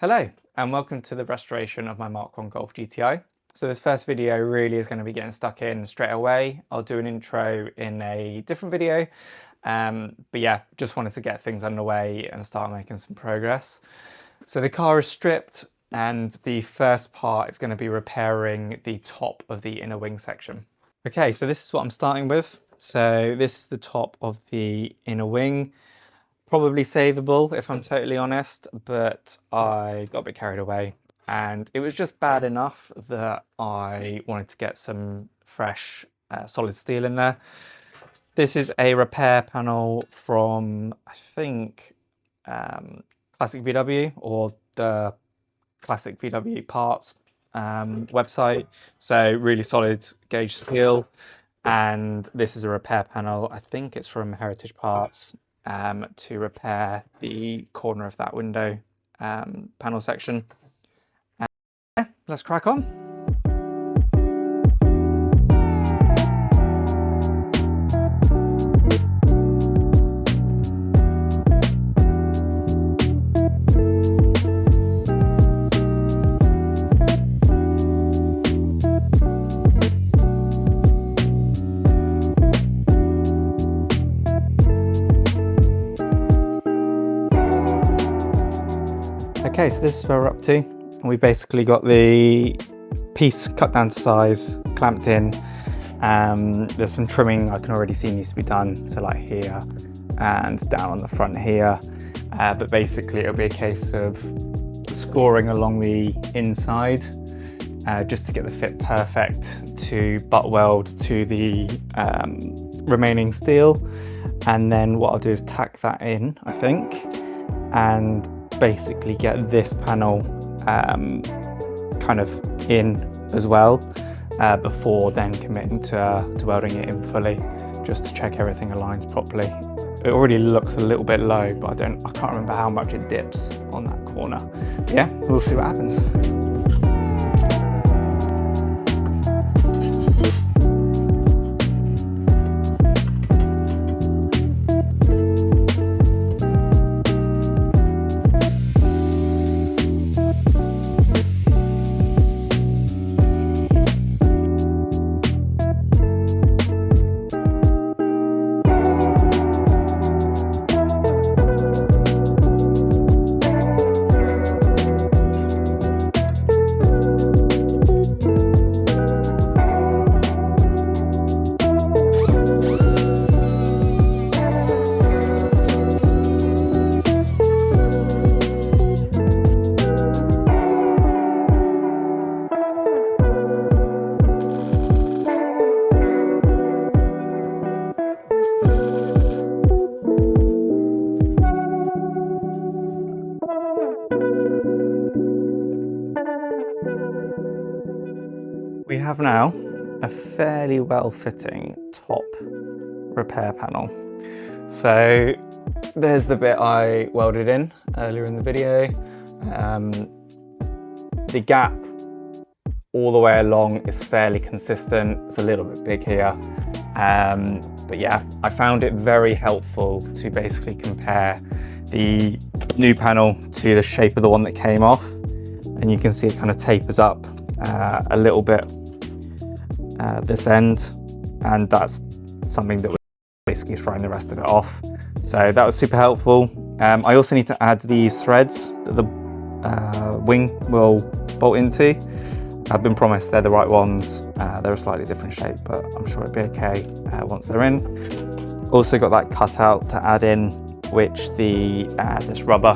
Hello and welcome to the restoration of my Mk1 Golf GTI. So this first video really is going to be getting stuck in straight away. I'll do an intro in a different video, but yeah, just wanted to get things underway and start making some progress. So the car is stripped and the first part is going to be repairing the top of the inner wing section. Okay, so this is what I'm starting with. So this is the top of the inner wing. Probably savable if I'm totally honest, but I got a bit carried away and it was just bad enough that I wanted to get some fresh solid steel in there. This is a repair panel from, I think, Classic VW or the Classic VW parts website. So really solid gauge steel. And this is a repair panel. I think it's from Heritage Parts. To repair the corner of that window panel section. Yeah, let's crack on. Okay, so this is where we're up to. We basically got the piece cut down to size, clamped in. There's some trimming I can already see needs to be done, so like here and down on the front here. But basically it'll be a case of scoring along the inside just to get the fit perfect to butt weld to the remaining steel. And then what I'll do is tack that in, I think, and basically get this panel kind of in as well before then committing to welding it in fully, just to check everything aligns properly. It already looks a little bit low, but I can't remember how much it dips on that corner. Yeah, we'll see what happens. We have now a fairly well-fitting top repair panel. So there's the bit I welded in earlier in the video. The gap all the way along is fairly consistent. It's a little bit big here. But yeah, I found it very helpful to basically compare the new panel to the shape of the one that came off. And you can see it kind of tapers up a little bit this end, and that's something that was basically throwing the rest of it off. So that was super helpful. I also need to add these threads that the wing will bolt into. I've been promised they're the right ones. They're a slightly different shape, but I'm sure it'll be okay once they're in. Also got that cut out to add in, which this rubber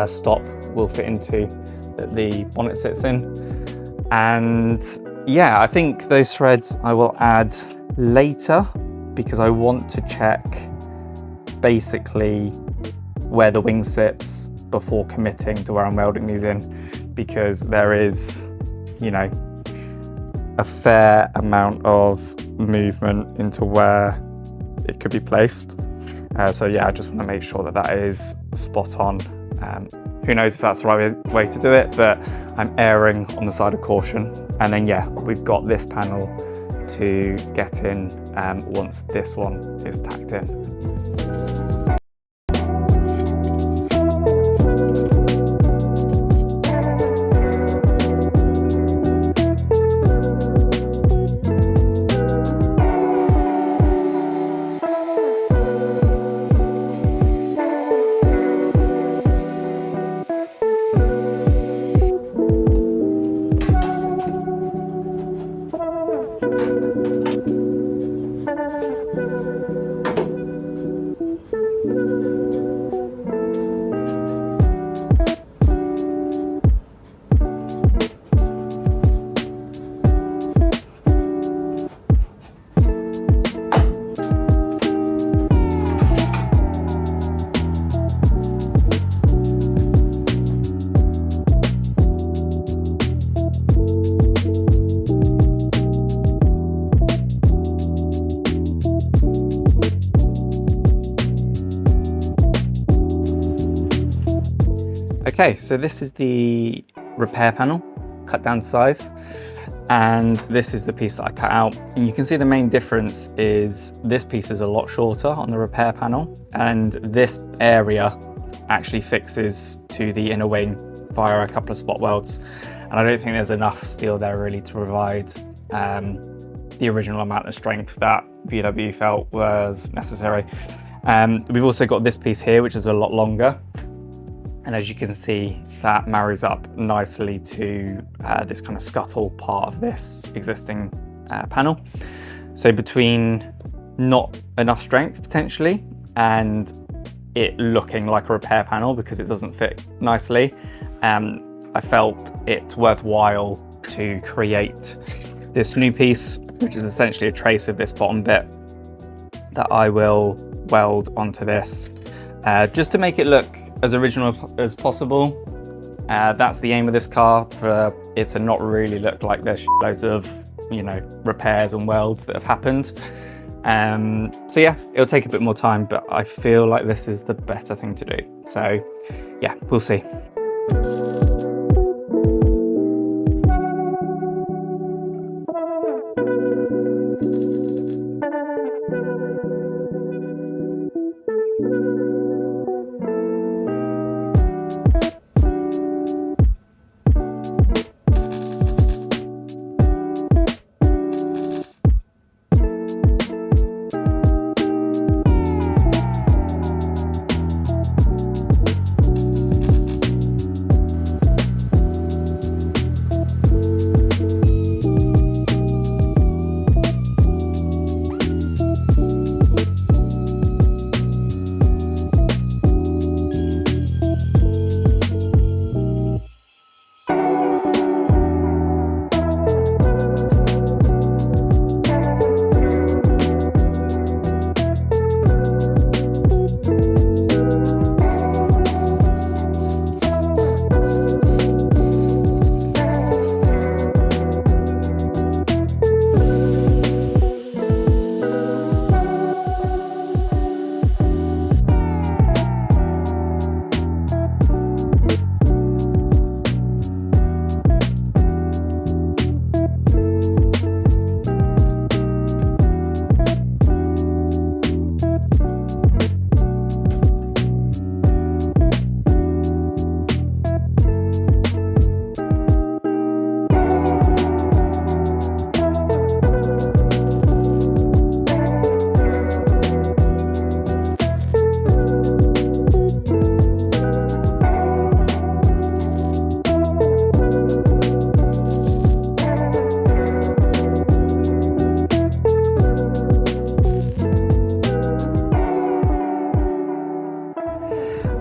stop will fit into that the bonnet sits in. And yeah, I think those threads I will add later because I want to check basically where the wing sits before committing to where I'm welding these in, because there is, you know, a fair amount of movement into where it could be placed. So yeah, I just want to make sure that that is spot on. Who knows if that's the right way to do it, but I'm erring on the side of caution. And then yeah, we've got this panel to get in once this one is tacked in. Okay, so this is the repair panel, cut down to size. And this is the piece that I cut out. And you can see the main difference is this piece is a lot shorter on the repair panel, and this area actually fixes to the inner wing via a couple of spot welds. And I don't think there's enough steel there really to provide the original amount of strength that VW felt was necessary. We've also got this piece here, which is a lot longer. And as you can see, that marries up nicely to this kind of scuttle part of this existing panel. So between not enough strength potentially and it looking like a repair panel because it doesn't fit nicely, I felt it worthwhile to create this new piece, which is essentially a trace of this bottom bit that I will weld onto this, just to make it look as original as possible. That's the aim of this car, for it to not really look like there's loads of, repairs and welds that have happened. So yeah, it'll take a bit more time, but I feel like this is the better thing to do. So yeah, we'll see.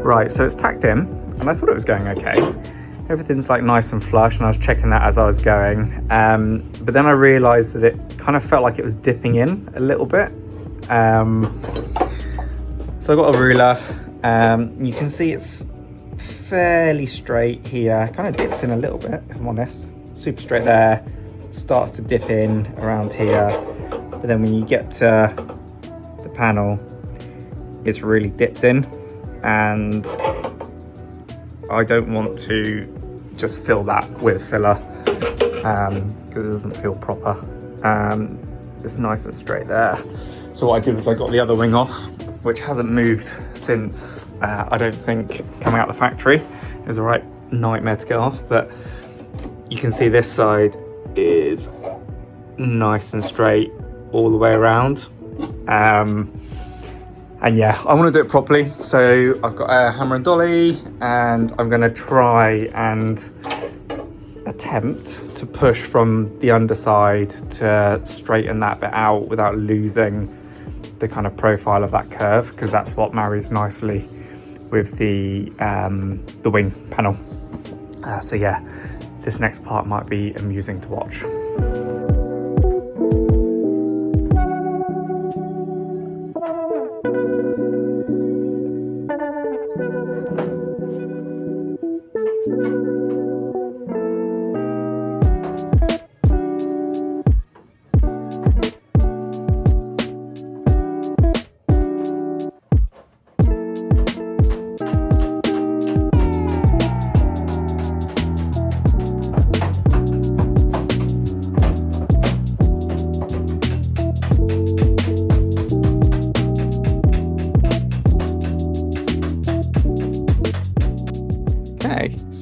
Right, so it's tacked in, and I thought it was going okay. Everything's like nice and flush, and I was checking that as I was going. But then I realized that it kind of felt like it was dipping in a little bit. So I got a ruler. You can see it's fairly straight here. Kind of dips in a little bit, if I'm honest. Super straight there. Starts to dip in around here. But then when you get to the panel, it's really dipped in. And I don't want to just fill that with filler because it doesn't feel proper. It's nice and straight there. So what I did was I got the other wing off, which hasn't moved since I don't think coming out the factory. It was a right nightmare to get off, but you can see this side is nice and straight all the way around. And yeah, I want to do it properly. So I've got a hammer and dolly, and I'm going to try and attempt to push from the underside to straighten that bit out without losing the kind of profile of that curve, because that's what marries nicely with the wing panel. So yeah, this next part might be amusing to watch.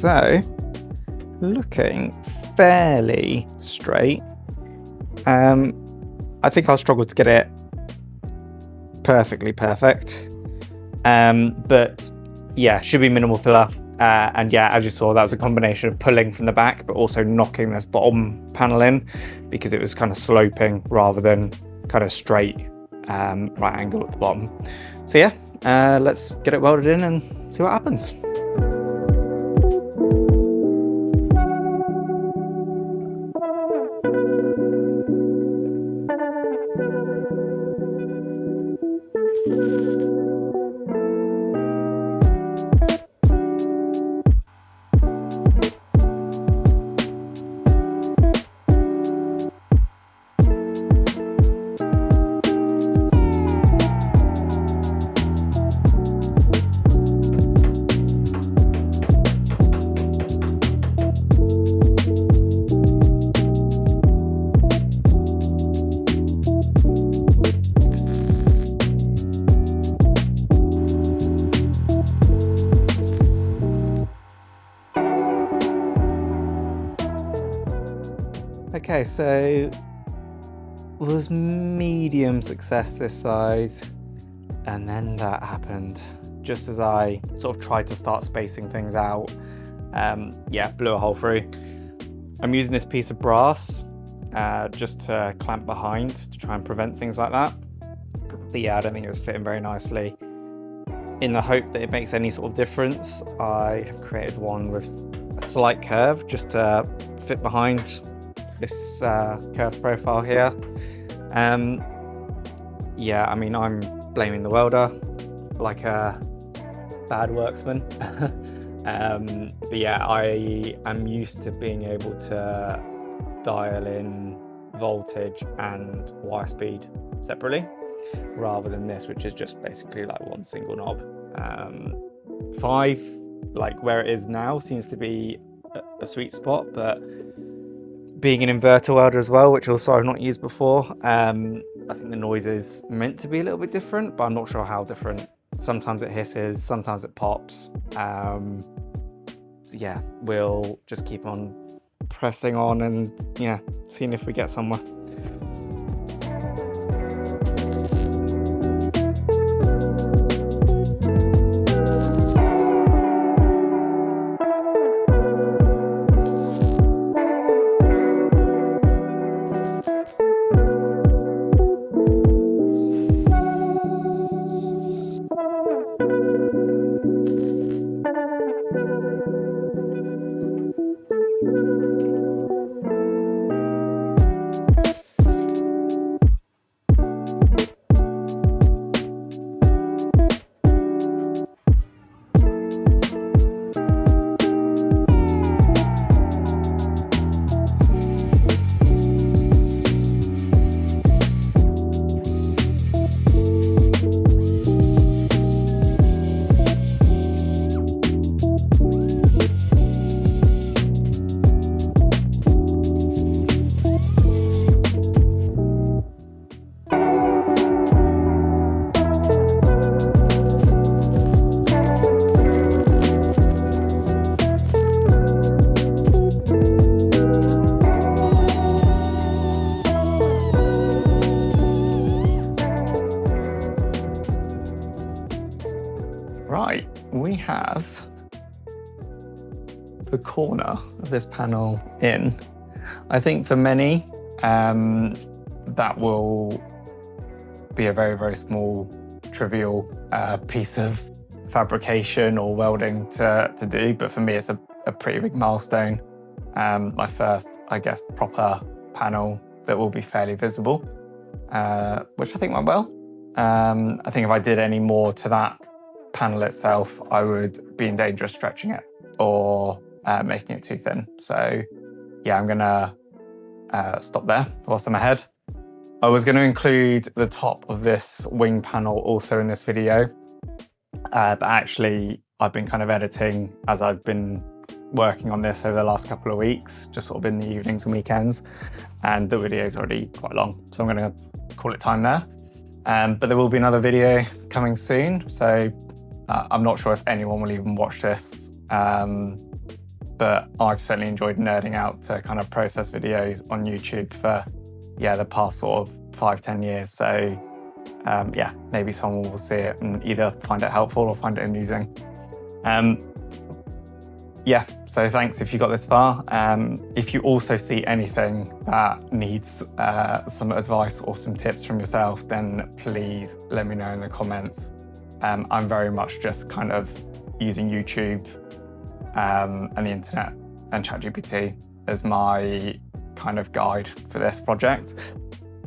So, looking fairly straight. I think I'll struggle to get it perfectly perfect. But yeah, should be minimal filler. And yeah, as you saw, that was a combination of pulling from the back, but also knocking this bottom panel in because it was kind of sloping rather than kind of straight right angle at the bottom. So yeah, let's get it welded in and see what happens. Okay, so was medium success this side, and then that happened just as I sort of tried to start spacing things out. Yeah, blew a hole through. I'm using this piece of brass just to clamp behind to try and prevent things like that. But yeah, I don't think it was fitting very nicely. In the hope that it makes any sort of difference, I have created one with a slight curve just to fit behind this curved profile here. Yeah, I mean, I'm blaming the welder like a bad worksman. But yeah, I am used to being able to dial in voltage and wire speed separately, rather than this, which is just basically like one single knob. 5, like where it is now, seems to be a sweet spot, but being an inverter welder as well, which also I've not used before, I think the noise is meant to be a little bit different, but I'm not sure how different. Sometimes it hisses, sometimes it pops. So yeah, we'll just keep on pressing on and yeah, seeing if we get somewhere. Right, we have the corner of this panel in. I think for many, that will be a very, very small, trivial piece of fabrication or welding to do, but for me it's a pretty big milestone. My first, I guess, proper panel that will be fairly visible, which I think went well. I think if I did any more to that panel itself, I would be in danger of stretching it or making it too thin. So yeah, I'm gonna stop there whilst I'm ahead. I was going to include the top of this wing panel also in this video, but actually I've been kind of editing as I've been working on this over the last couple of weeks, just sort of in the evenings and weekends, and the video is already quite long, so I'm going to call it time there. But there will be another video coming soon, so I'm not sure if anyone will even watch this but I've certainly enjoyed nerding out to kind of process videos on YouTube for, yeah, the past sort of 5-10 years. So yeah, maybe someone will see it and either find it helpful or find it amusing. Yeah, so thanks if you got this far. If you also see anything that needs some advice or some tips from yourself, then please let me know in the comments. I'm very much just kind of using YouTube and the internet and ChatGPT as my kind of guide for this project.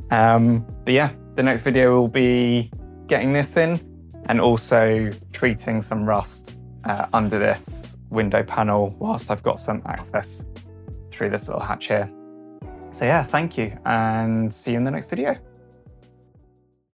But yeah, the next video will be getting this in and also treating some rust under this window panel whilst I've got some access through this little hatch here. So yeah, thank you and see you in the next video.